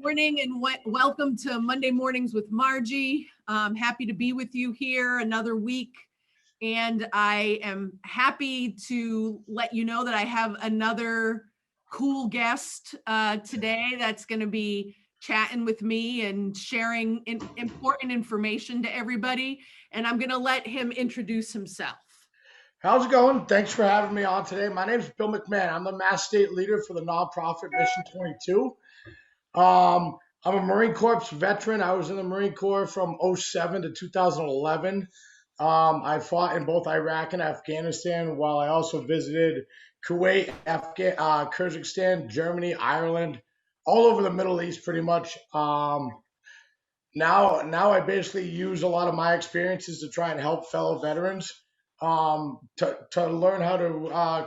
morning and welcome to Monday Mornings with Margie. Happy to be with you here another week. And I am happy to let you know that I have another cool guest today that's going to be chatting with me and sharing important information to everybody. And I'm going to let him introduce himself. How's it going? Thanks for having me on today. My name is Bill McMahon. I'm the Mass State Leader for the nonprofit Mission 22. I'm a Marine Corps veteran. I was in the Marine Corps from '07 to 2011. I fought in both Iraq and Afghanistan, while I also visited Kuwait, Kyrgyzstan, Germany, Ireland, all over the Middle East, pretty much. Now I basically use a lot of my experiences to try and help fellow veterans to learn how to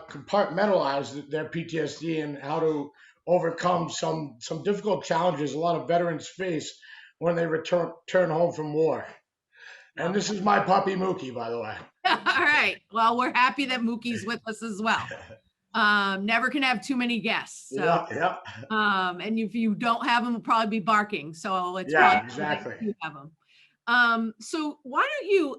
compartmentalize their PTSD and how to overcome some difficult challenges a lot of veterans face when they return home from war. And this is my puppy Mookie, by the way. All right. Well, we're happy that Mookie's with us as well. Never can have too many guests. So, yeah. And if you don't have them, we'll probably be barking. So it's exactly. You have them. So why don't you?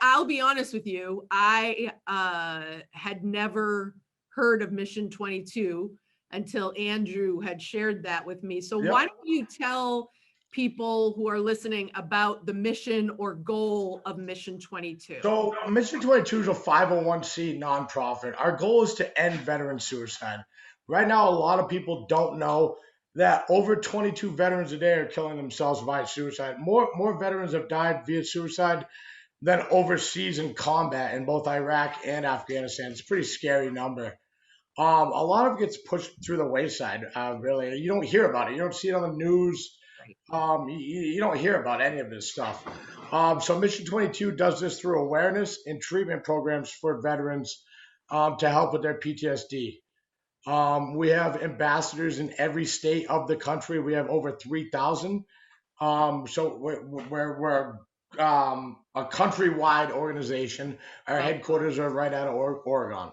I'll be honest with you. I had never heard of Mission 22 until Andrew had shared that with me. So why don't you tell people who are listening about the mission or goal of Mission 22? So Mission 22 is a 501c nonprofit. Our goal is to end veteran suicide. Right now, a lot of people don't know that over 22 veterans a day are killing themselves via suicide. More veterans have died via suicide than overseas in combat in both Iraq and Afghanistan. It's a pretty scary number. A lot of it gets pushed through the wayside, really. You don't hear about it. You don't see it on the news. You don't hear about any of this stuff. So Mission 22 does this through awareness and treatment programs for veterans to help with their PTSD. We have ambassadors in every state of the country. We have over 3,000. So we're a countrywide organization. Our headquarters are right out of Oregon.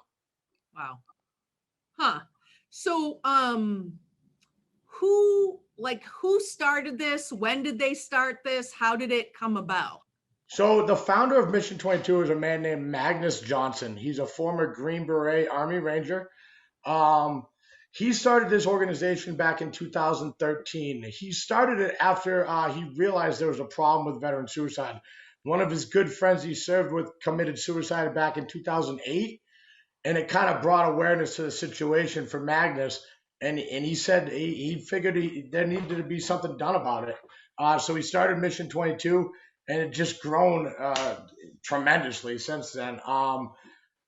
Wow. Huh. So who started this? When did they start this? How did it come about? So the founder of Mission 22 is a man named Magnus Johnson. He's a former Green Beret Army Ranger. He started this organization back in 2013. He started it after he realized there was a problem with veteran suicide. One of his good friends he served with committed suicide back in 2008, and it kind of brought awareness to the situation for Magnus. And he said he figured there needed to be something done about it. So he started Mission 22, and it just grown tremendously since then.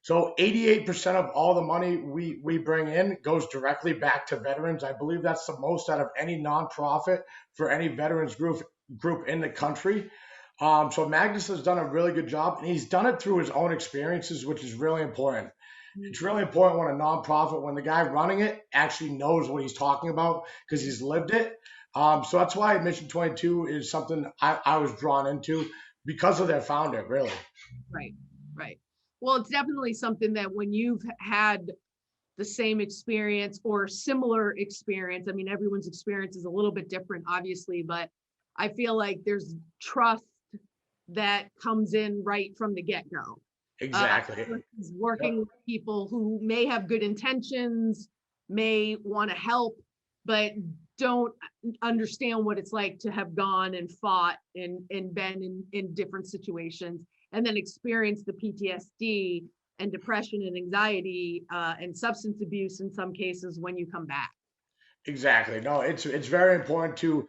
So 88% of all the money we bring in goes directly back to veterans. I believe that's the most out of any nonprofit for any veterans group in the country. So Magnus has done a really good job, and he's done it through his own experiences, which is really important. It's really important when a nonprofit, when the guy running it actually knows what he's talking about because he's lived it. So that's why Mission 22 is something I was drawn into because of their founder, really. Right. Well, it's definitely something that when you've had the same experience or similar experience, I mean, everyone's experience is a little bit different, obviously, but I feel like there's trust that comes in right from the get-go. Exactly. Working with people who may have good intentions, may want to help, but don't understand what it's like to have gone and fought and been in different situations, and then experience the PTSD and depression and anxiety and substance abuse in some cases when you come back. Exactly. No, it's very important to.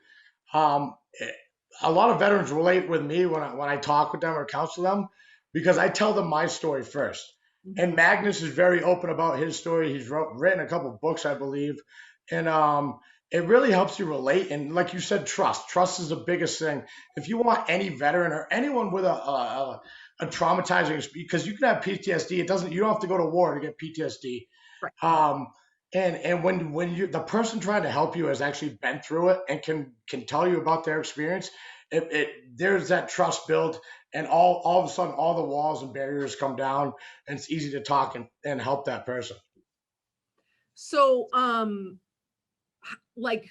A lot of veterans relate with me when I talk with them or counsel them, because I tell them my story first. Mm-hmm. And Magnus is very open about his story. He's written a couple of books, I believe, and it really helps you relate. And like you said, trust is the biggest thing. If you want any veteran or anyone with a traumatizing, because you can have PTSD, you don't have to go to war to get PTSD. Right. And when you, the person trying to help you has actually been through it and can tell you about their experience, there's that trust built, and all of a sudden all the walls and barriers come down, and it's easy to talk and help that person. So like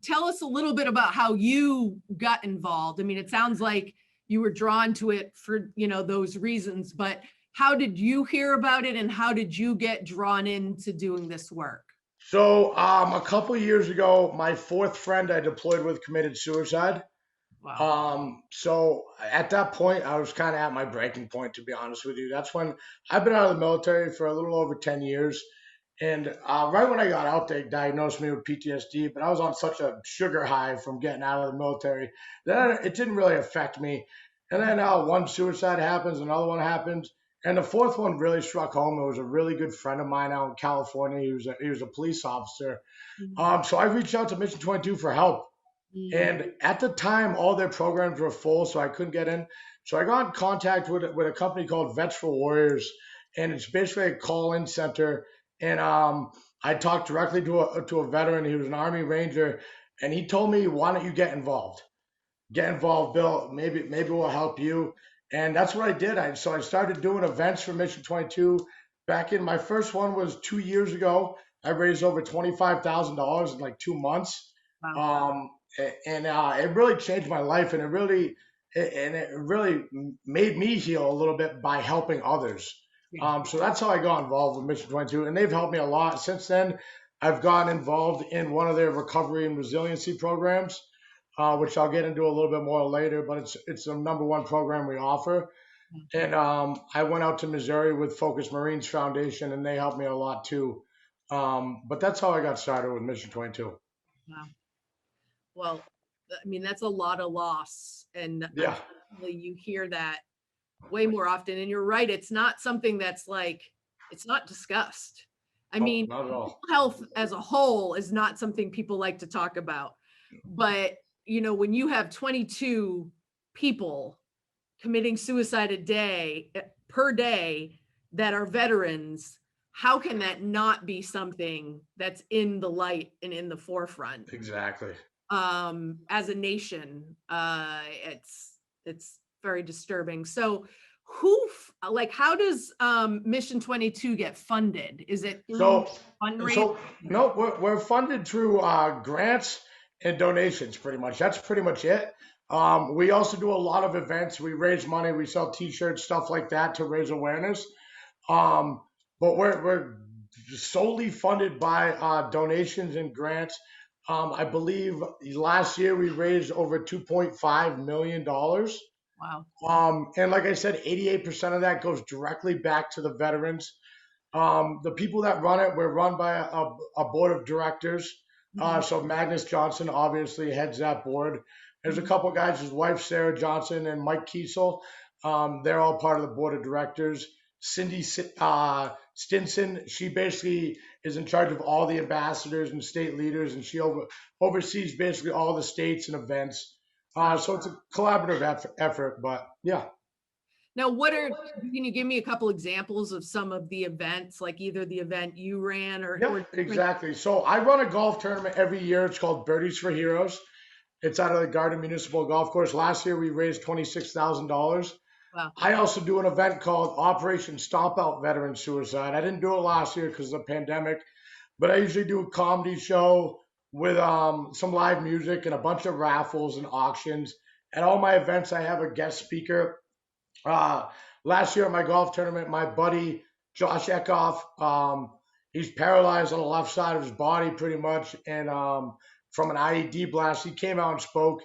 tell us a little bit about how you got involved. I mean, it sounds like you were drawn to it for, those reasons, but how did you hear about it and how did you get drawn into doing this work? So, a couple years ago, my fourth friend I deployed with committed suicide. Wow. So at that point, I was kind of at my breaking point, to be honest with you. That's when I've been out of the military for a little over 10 years. And right when I got out, they diagnosed me with PTSD, but I was on such a sugar high from getting out of the military that it didn't really affect me. And then one suicide happens, another one happens, and the fourth one really struck home. It was a really good friend of mine out in California. He was a police officer. Mhm. So I reached out to Mission 22 for help. Mhm. And at the time, all their programs were full, so I couldn't get in. So I got in contact with a company called Vets for Warriors, and it's basically a call-in center. And I talked directly to a veteran. He was an Army Ranger, and he told me, "Why don't you get involved? Get involved, Bill. Maybe we'll help you." And that's what I did. So I started doing events for Mission 22. Back in my first one was 2 years ago. I raised over $25,000 in like 2 months. Wow. Um, and it really changed my life, and it really made me heal a little bit by helping others. Yeah. So that's how I got involved with Mission 22, and they've helped me a lot. Since then, I've gotten involved in one of their recovery and resiliency programs, which I'll get into a little bit more later. But it's the number one program we offer. And I went out to Missouri with Focus Marines Foundation, and they helped me a lot too. But that's how I got started with Mission 22. Wow. Well, I mean, that's a lot of loss. And Yeah. unfortunately, you hear that way more often. And you're right, it's not something that's like, it's not discussed. I Oh, mean, not at mental all. health as a whole is not something people like to talk about. But, when you have 22 people committing suicide a day per day that are veterans, how can that not be something that's in the light and in the forefront? Exactly. As a nation, it's very disturbing. So like, how does Mission 22 get funded? Is it through So, fundraising? so no, we're funded through grants and donations, pretty much. That's pretty much it. We also do a lot of events. We raise money. We sell T-shirts, stuff like that, to raise awareness. Um, but we're solely funded by donations and grants. I believe last year we raised over $2.5 million. Wow. And like I said, 88% of that goes directly back to the veterans. The people that run it, we're run by a board of directors. Mhm. So Magnus Johnson obviously heads that board. There's a Mhm. couple guys, his wife Sarah Johnson and Mike Kiesel. They're all part of the board of directors. Cindy Stinson, she basically is in charge of all the ambassadors and state leaders, and she oversees basically all the states and events. Wow. So it's a collaborative effort, but yeah. Now, can you give me a couple examples of some of the events, like either the event you ran or Yep, different? exactly. So I run a golf tournament every year. It's called Birdies for Heroes. It's out of the Garden Municipal Golf Course. Last year we raised $26,000. Wow. I also do an event called Operation Stomp Out Veteran Suicide. I didn't do it last year because of the pandemic, but I usually do a comedy show with some live music and a bunch of raffles and auctions. At all my events, I have a guest speaker. Uh, Last year at my golf tournament, my buddy Josh Eckhoff, he's paralyzed on the left side of his body pretty much, and from an IED blast, he came out and spoke.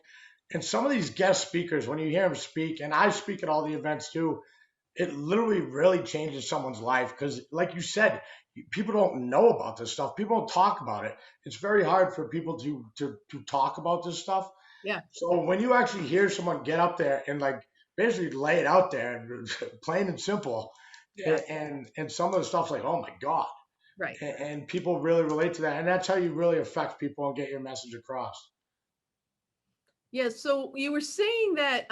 And some of these guest speakers, when you hear them speak, and I speak at all the events too, it literally really changes someone's life because, like you said, people don't know about this stuff. People don't talk about it. It's very hard for people to talk about this stuff. Yeah. So when you actually hear someone get up there and like basically lay it out there, plain and simple, Yeah. and some of the stuff's like, oh my god, Right. and people really relate to that, and that's how you really affect people and get your message across. Yeah. So you were saying that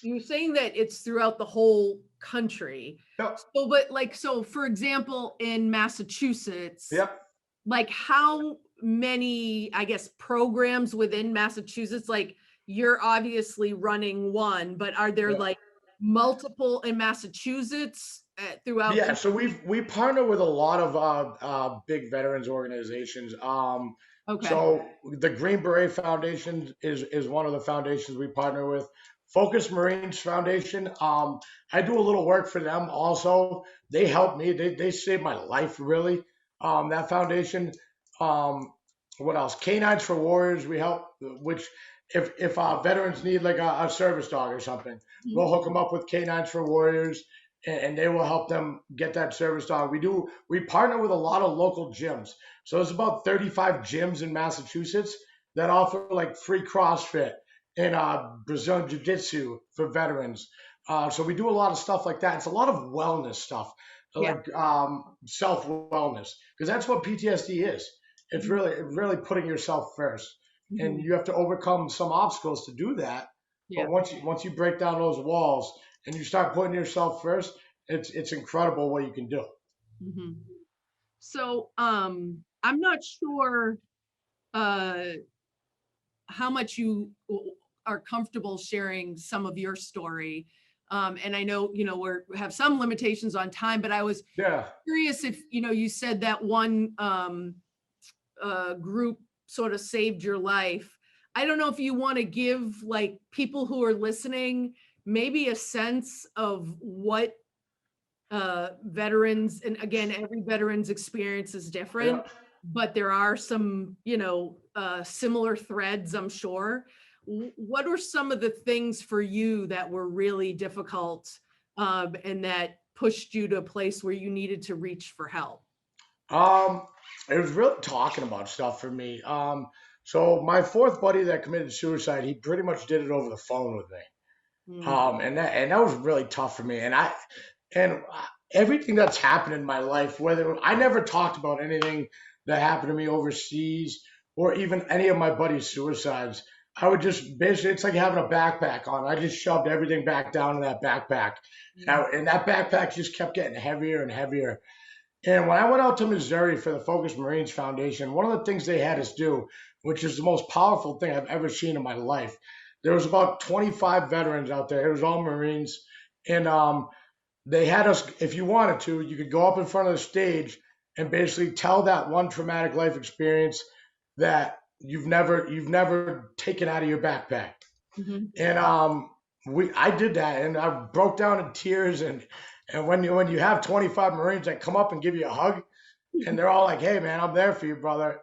it's throughout the whole country. Yep, So, but like, so for example, in Massachusetts, yep. like how many, I guess, programs within Massachusetts? Like, you're obviously running one, but are there Yep. like multiple in Massachusetts throughout Yeah, the? so we partner with a lot of big veterans organizations. Okay. So the Green Beret Foundation is one of the foundations we partner with. Focus Marines Foundation. I do a little work for them also. They help me. They saved my life really. That foundation. Um, what else? Canines for Warriors. We help. Which if veterans need like a service dog or something, Mhm. we'll hook them up with Canines for Warriors, and they will help them get that service dog. We partner with a lot of local gyms. So there's about 35 gyms in Massachusetts that offer like free CrossFit and Brazilian Jiu Jitsu for veterans. So we do a lot of stuff like that. It's a lot of wellness stuff, Yeah. like self wellness, because that's what PTSD is. It's Mhm. really putting yourself first, and Mhm. you have to overcome some obstacles to do that. Yeah. But once you break down those walls and you start putting yourself first, it's incredible what you can do. Mhm. So, I'm not sure uh, how much you are comfortable sharing some of your story. And I know, we have some limitations on time, but I was Yeah. curious if, you said that one group sort of saved your life. I don't know if you want to give like people who are listening maybe a sense of what veterans, and again, every veteran's experience is Yeah. different, but there are some, similar threads, I'm sure. What are some of the things for you that were really difficult, and that pushed you to a place where you needed to reach for help? Um, it was really talking about stuff for me. So my fourth buddy that committed suicide, he pretty much did it over the phone with me. Mm. And that was really tough for me. And everything that's happened in my life, whether I never talked about anything that happened to me overseas or even any of my buddies' suicides. I would just basically, it's like having a backpack on. I just shoved everything back down in that backpack. And that backpack just kept getting heavier and heavier. And when I went out to Missouri for the Focus Marines Foundation, one of the things they had us do, which is the most powerful thing I've ever seen in my life, there was about 25 veterans out there. It was all Marines, and they had us. If you wanted to, you could go up in front of the stage and basically tell that one traumatic life experience that you've never taken out of your backpack. Mhm. And I did that, and I broke down in tears. And when you have 25 Marines that come up and give you a hug, and they're all like, "Hey, man, I'm there for you, brother."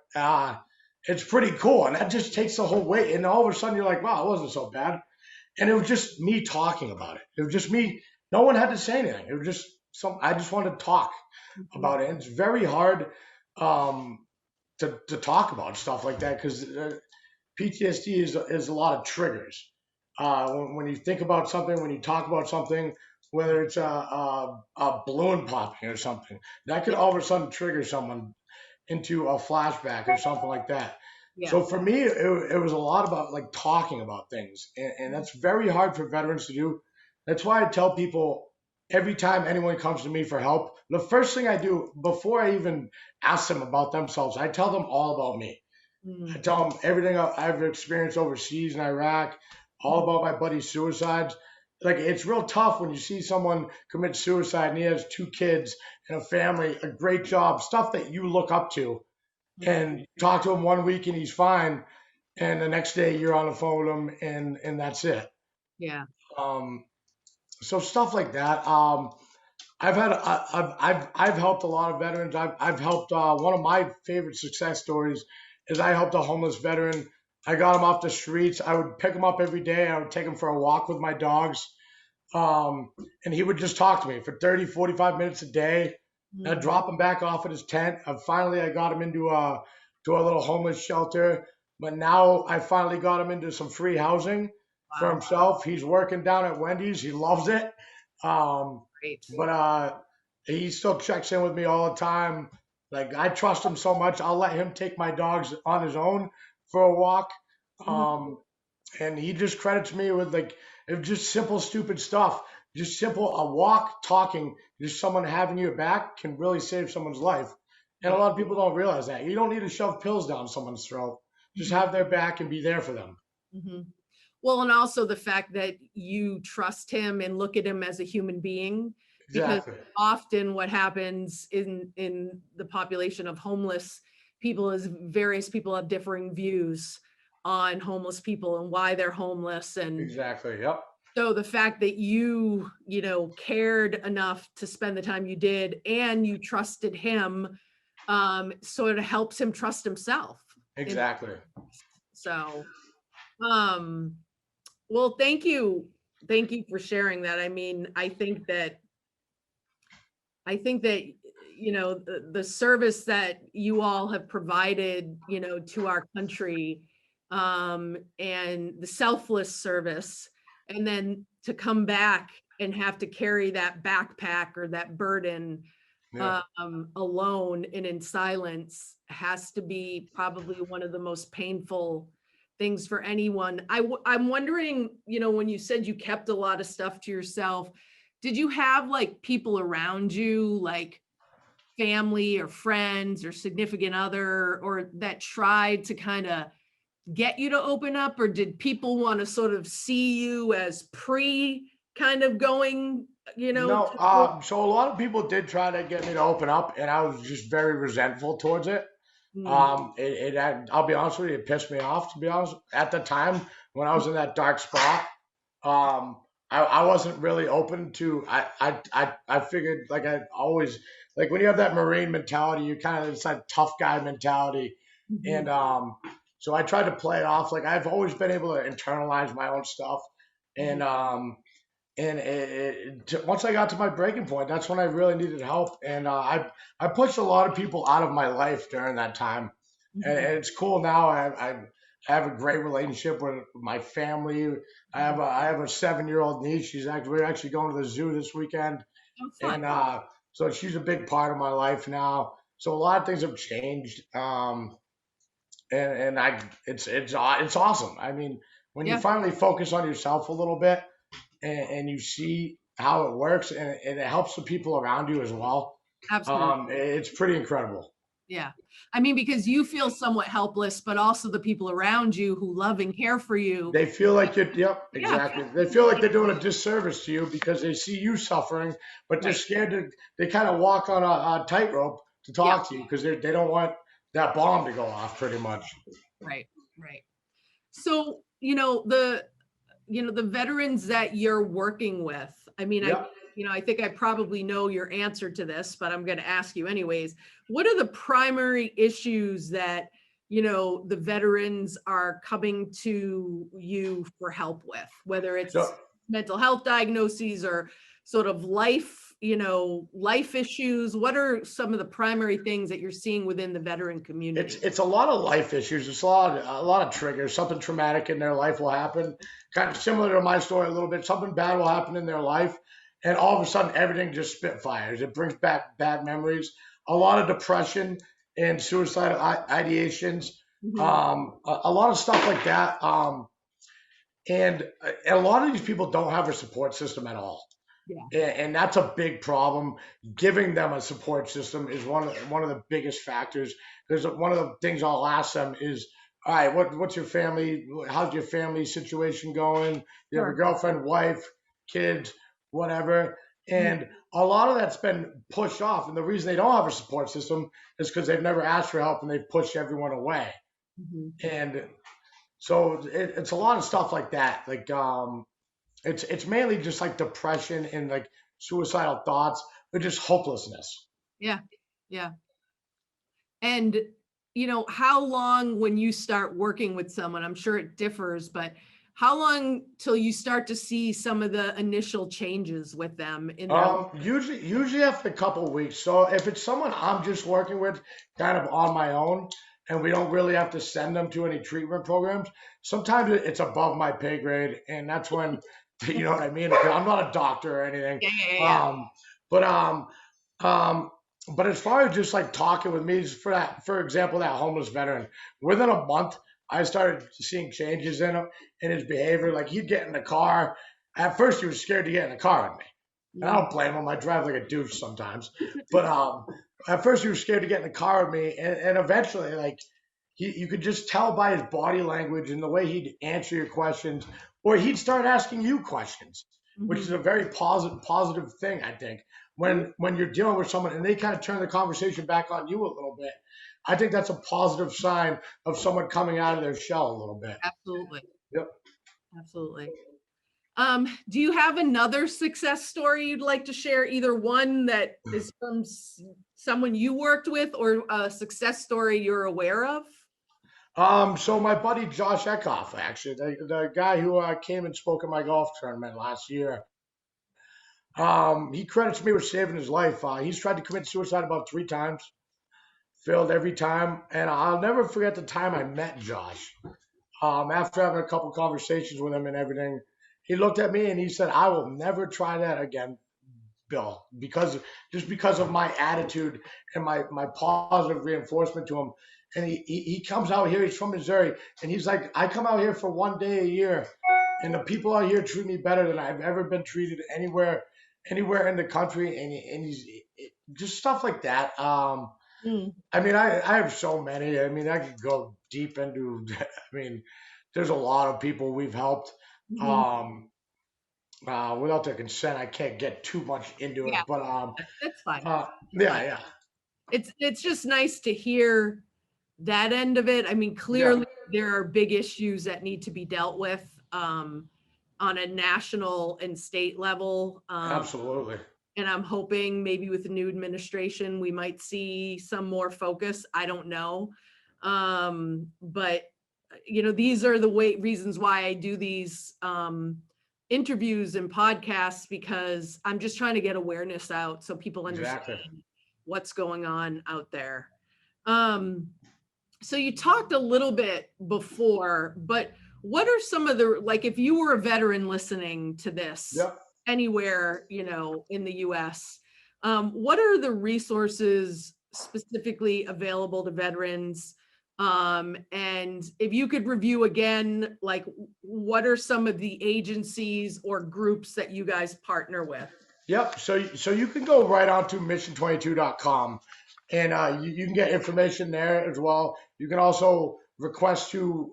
It's pretty cool, and that just takes the whole weight. And all of a sudden, you're like, "Wow, it wasn't so bad." And it was just me talking about it. It was just me. No one had to say anything. It was just some. I just wanted to talk Mhm. about it. And it's very hard um, to talk about stuff like that because PTSD is a lot of triggers. When you think about something, when you talk about something, whether it's a balloon popping or something, that could Yeah. all of a sudden trigger someone into a flashback or something like that. Yeah. So for me, it was a lot about like talking about things, and that's very hard for veterans to do. That's why I tell people every time anyone comes to me for help, the first thing I do before I even ask them about themselves, I tell them all about me. I Mm. tell them everything I've experienced overseas in Iraq, all about my buddy's suicides. Like it's real tough when you see someone commit suicide and he has two kids and a family, a great job, stuff that you look up to, Mhm. and you talk to him one week and he's fine, and the next day you're on the phone with him and that's it. Yeah. Um, so stuff like that. I've helped a lot of veterans. I've helped one of my favorite success stories is I helped a homeless veteran. I got him off the streets. I would pick him up every day. I would take him for a walk with my dogs. Um, and he would just talk to me for 30, 45 minutes a day. I'd Mm. drop him back off at his tent. Finally, I got him into a little homeless shelter. But now I finally got him into some free housing for Wow. himself. He's working down at Wendy's. He loves it. Um, Great. but he still checks in with me all the time. Like I trust him so much. I'll let him take my dogs on his own for a walk. Mhm. Um, and he just credits me with like just simple stupid stuff, just simple a walk, talking, just someone having your back can really save someone's life. And a Right. lot of people don't realize that you don't need to shove pills down someone's throat, just Mhm. have their back and be there for them. Mhm. Well, and also the fact that you trust him and look at him as a human being, because Exactly. often what happens in the population of homeless various people have differing views on homeless people and why they're homeless. And Exactly. Yep. so the fact that cared enough to spend the time you did and you trusted him, sort of helps him trust himself. Exactly. So, um, well, thank you. Thank you for sharing that. I mean, I think that the service that you all have provided, to our country, and the selfless service, and then to come back and have to carry that backpack or that burden, Yeah. alone and in silence, has to be probably one of the most painful things for anyone. I'm wondering, when you said you kept a lot of stuff to yourself, did you have like people around you, like family or friends or significant other, or that tried to kind of get you to open up, or did people want to sort of see you as pre kind of going, No, so a lot of people did try to get me to open up, and I was just very resentful towards it. Mm, I'll be honest with you, it pissed me off, to be honest. At the time when I was in that dark spot, I wasn't really open to. I figured, like, I always, like, when you have that Marine mentality, you kind of, it's that tough guy mentality, mhm. and so I tried to play it off. Like, I've always been able to internalize my own stuff, and Mhm. once I got to my breaking point, that's when I really needed help, and I pushed a lot of people out of my life during that time, and Mhm. it's cool now. I have a great relationship with my family. I have a 7-year old niece. We're actually going to the zoo this weekend, Oh, and fun. so she's a big part of my life now. So a lot of things have changed, and it's awesome. I mean, when you Yeah, finally focus on yourself a little bit, and you see how it works, and it helps the people around you as well. absolutely. It's pretty incredible. Yeah. I mean, because you feel somewhat helpless, but also the people around you who love and care for you. They feel like you're, yep, Yeah. exactly. They feel like they're doing a disservice to you because they see you suffering, but they're Right. scared to, they kind of walk on a tightrope to Yeah. talk to you because they don't want that bomb to go off pretty much. Right. Right. So, the veterans that you're working with, I mean, Yep. I think I probably know your answer to this, but I'm going to ask you anyways. What are the primary issues that, the veterans are coming to you for help with, whether it's So mental health diagnoses or sort of life issues? What are some of the primary things that you're seeing within the veteran community? it's a lot of life issues. It's a lot of triggers. Something traumatic in their life will happen, kind of similar to my story a little bit. Something bad will happen in their life, and all of a sudden everything just spitfires. It brings back bad memories. A lot of depression and suicidal ideations. Mhm. A lot of stuff like that. And a lot of these people don't have a support system at all, Yeah. and that's a big problem. Giving them a support system is one of the biggest factors. Because one of the things I'll ask them is, all right, what's your family? How's your family situation going? You have a Sure. girlfriend, wife, kids, whatever. Mhm. And a lot of that's been pushed off. And the reason they don't have a support system is because they've never asked for help and they've pushed everyone away. Mhm. And so it's a lot of stuff like that. Like it's mainly just like depression and like suicidal thoughts, or just hopelessness. Yeah. Yeah. And, how long when you start working with someone, I'm sure it differs, but how long till you start to see some of the initial changes with them in their life? Usually after a couple of weeks. So if it's someone I'm just working with, kind of on my own, and we don't really have to send them to any treatment programs, sometimes it's above my pay grade, and that's when, you know what I mean? 'Cause I'm not a doctor or anything. Yeah, yeah, yeah, yeah. Um, but um, but as far as just like talking with me, for example, that homeless veteran, within a month, I started seeing changes in him, in his behavior. Like, he'd get in the car. At first, he was scared to get in the car with me. And I Mm, don't blame him. I drive like a douche sometimes. But at first, he was scared to get in the car with me, and eventually, like, you could just tell by his body language and the way he'd answer your questions, or he'd start asking you questions, which is mhm, a very positive thing, I think. mhm. When you're dealing with someone and they kind of turn the conversation back on you a little bit, I think that's a positive sign of someone coming out of their shell a little bit. Absolutely. Yep. Absolutely. Do you have another success story you'd like to share? Either one that is from someone you worked with or a success story you're aware of? So my buddy Josh Eckhoff, actually, the guy who came and spoke at my golf tournament last year, he credits me with saving his life. He's tried to commit suicide about 3 times, failed every time, and I'll never forget the time I met Josh. After having a couple conversations with him and everything, he looked at me and he said, "I will never try that again, Bill, because of my attitude and my positive reinforcement to him." And he comes out here. He's from Missouri, and he's like, "I come out here for one day a year, and the people out here treat me better than I've ever been treated anywhere in the country." And he's just stuff like that. I mean, I have so many. I mean, I could go deep into. I mean, there's a lot of people we've helped. Um, Without their consent, I can't get too much into it. Yeah, But that's fine. yeah, yeah, It's just nice to hear that end of it. I mean, yeah, clearly there are big issues that need to be dealt with on a national and state level. absolutely. And I'm hoping maybe with the new administration, we might see some more focus. I don't know. But these are the reasons why I do these interviews and podcasts, because I'm just trying to get awareness out so people understand Exactly. what's going on out there. So you talked a little bit before, but what are some of the, like, if you were a veteran listening to this Yep. anywhere, in the US, what are the resources specifically available to veterans? And if you could review again, like, what are some of the agencies or groups that you guys partner with? Yep. So you can go right on to mission22.com, and you can get information there as well. You can also request to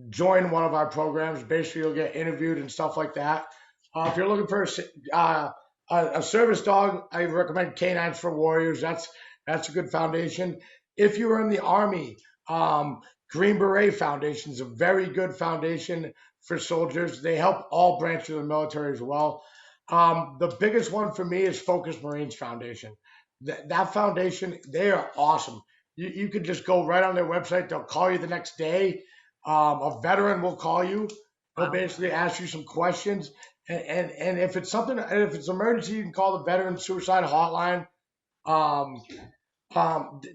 join one of our programs. Basically, you'll get interviewed and stuff like that. If you're looking for a service dog, I recommend Canines for Warriors. That's a good foundation. If you are in the Army, Green Beret Foundation is a very good foundation for soldiers. They help all branches of the military as well. The biggest one for me is Focus Marines Foundation. That foundation, they are awesome. You can just go right on their website. They'll call you the next day. A veteran will call you. They'll Wow. basically ask you some questions, and if it's something, if it's emergency, you can call the Veteran Suicide Hotline. Um,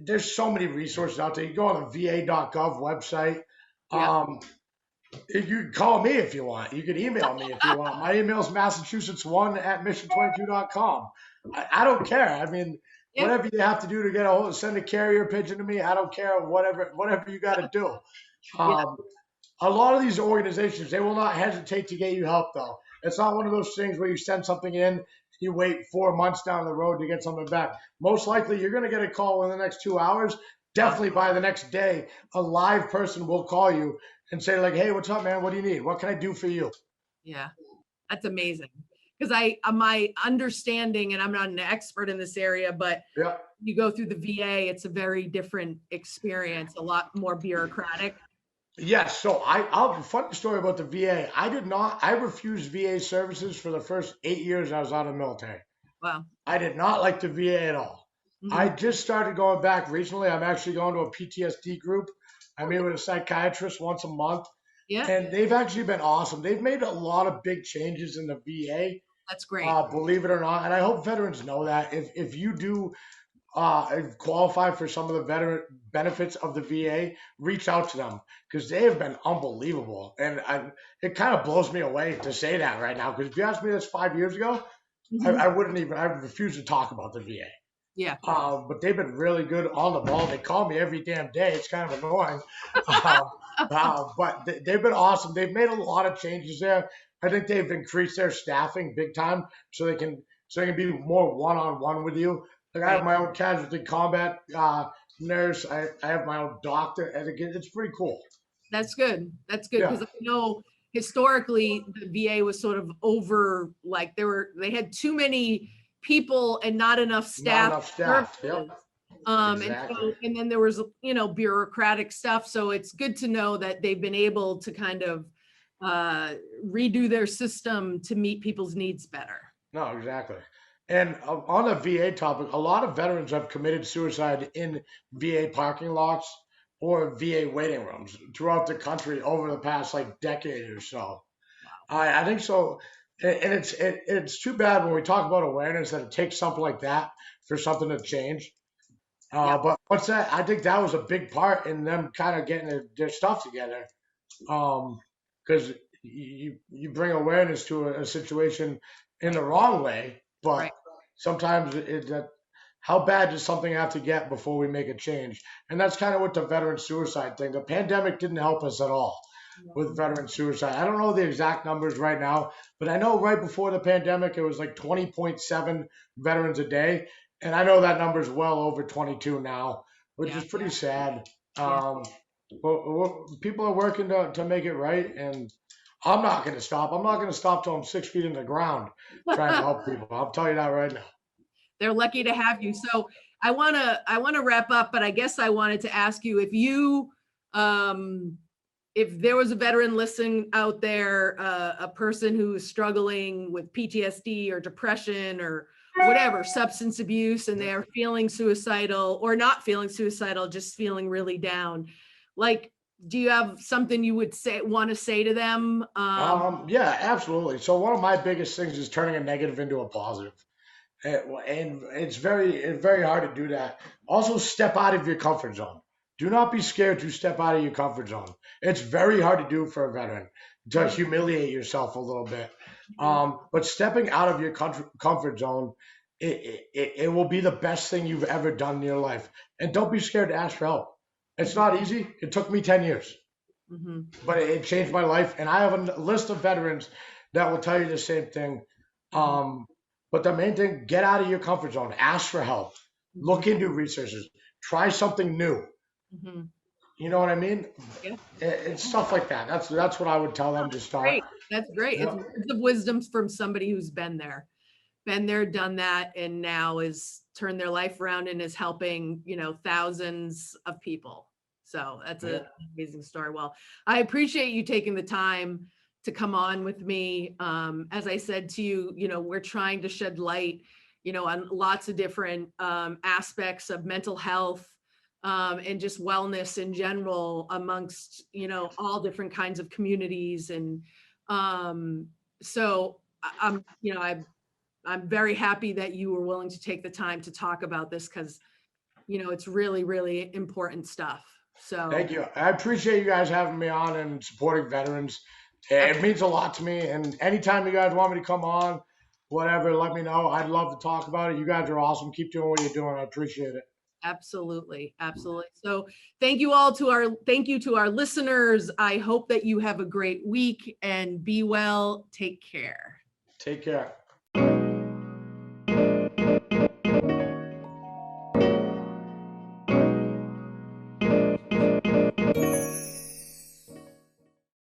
there's so many resources out there. You go on the VA.gov website. Yeah. Um, you can call me if you want. You can email me if you want. My email is massachusetts1@mission22.com. I don't care. I mean, Yeah. whatever you have to do to get a hold, send a carrier pigeon to me. I don't care. Whatever you got to do. Yeah. A lot of these organizations, they will not hesitate to get you help, though. It's not one of those things where you send something in, you wait 4 months down the road to get something back. Most likely, you're going to get a call in the next 2 hours. Definitely by the next day, a live person will call you and say, like, "Hey, what's up, man? What do you need? What can I do for you?" Yeah. That's amazing. Because my understanding, and I'm not an expert in this area, but Yeah. you go through the VA, it's a very different experience, a lot more bureaucratic. Yes. So I'll have a funny story about the VA. I refused VA services for the first 8 years I was out of the military. Wow. I did not like the VA at all. I Mhm. just started going back recently. I'm actually going to a PTSD group. I meet with a psychiatrist once a month, Yeah, and they've actually been awesome. They've made a lot of big changes in the VA, that's great. believe it or not. And I hope veterans know that if you do qualify for some of the veteran benefits of the VA, reach out to them because they have been unbelievable. And it kind of blows me away to say that right now because if you asked me this 5 years ago, Mhm. I wouldn't even, I would refuse to talk about the VA. Yeah. But they've been really good on the ball. They call me every damn day. It's kind of annoying. Um, but they've been awesome. They've made a lot of changes there. I think they've increased their staffing big time so they can be more one-on-one with you. Like I Right. have my own casualty combat nurse. I have my own doctor. And again, it's pretty cool. That's good. That's good Yeah, because I know historically the VA was sort of over, like they had too many people and not enough not staff enough staff. Yep. services. Exactly. And then there was, bureaucratic stuff. So it's good to know that they've been able to kind of redo their system to meet people's needs better. No, exactly. And on the VA topic, a lot of veterans have committed suicide in VA parking lots or VA waiting rooms throughout the country over the past like decade or so. I think so. And it's too bad when we talk about awareness that it takes something like that for something to change. Yeah. But what's that? I think that was a big part in them kind of getting their stuff together. Because you bring awareness to a situation in the wrong way, but Right. sometimes that how bad does something have to get before we make a change? And that's kind of what the veteran suicide thing. The pandemic didn't help us at all with veteran suicide. I don't know the exact numbers right now, but I know right before the pandemic it was like 20.7 veterans a day, and I know that number is well over 22 now, which Yeah. is pretty sad. Yeah. But people are working to make it right, and I'm not going to stop. I'm not going to stop till I'm 6 feet in the ground trying to help people. I'll tell you that right now. They're lucky to have you. So I want to wrap up, but I guess I wanted to ask you if there was a veteran listening out there, a person who is struggling with PTSD or depression or whatever, substance abuse, and they're feeling suicidal or not feeling suicidal, just feeling really down. Like, do you have something you would want to say to them? Yeah, absolutely. So one of my biggest things is turning a negative into a positive. And it's very hard to do that. Also, step out of your comfort zone. Do not be scared to step out of your comfort zone. It's very hard to do for a veteran to humiliate yourself a little bit. But stepping out of your comfort zone, it will be the best thing you've ever done in your life. And don't be scared to ask for help. It's not easy. It took me 10 years, Mm-hmm. but it changed my life. And I have a list of veterans that will tell you the same thing. But the main thing, get out of your comfort zone, ask for help, look into resources, try something new. Mm-hmm. You know what I mean? Yeah. It's stuff like that. That's what I would tell them to start. Great. That's great. It's Yeah. words of wisdom from somebody who's been there, done that, and now is turned their life around and is helping, thousands of people. So that's Yeah. an amazing story. Well, I appreciate you taking the time to come on with me. As I said to you, we're trying to shed light, on lots of different aspects of mental health and just wellness in general amongst, all different kinds of communities. And so I'm very happy that you were willing to take the time to talk about this because, it's really, really important stuff. So Thank you. I appreciate you guys having me on and supporting veterans. It means a lot to me. And anytime you guys want me to come on, whatever, let me know. I'd love to talk about it. You guys are awesome. Keep doing what you're doing. I appreciate it. absolutely. Absolutely. So thank you to our listeners. I hope that you have a great week and be well. Take care. Take care.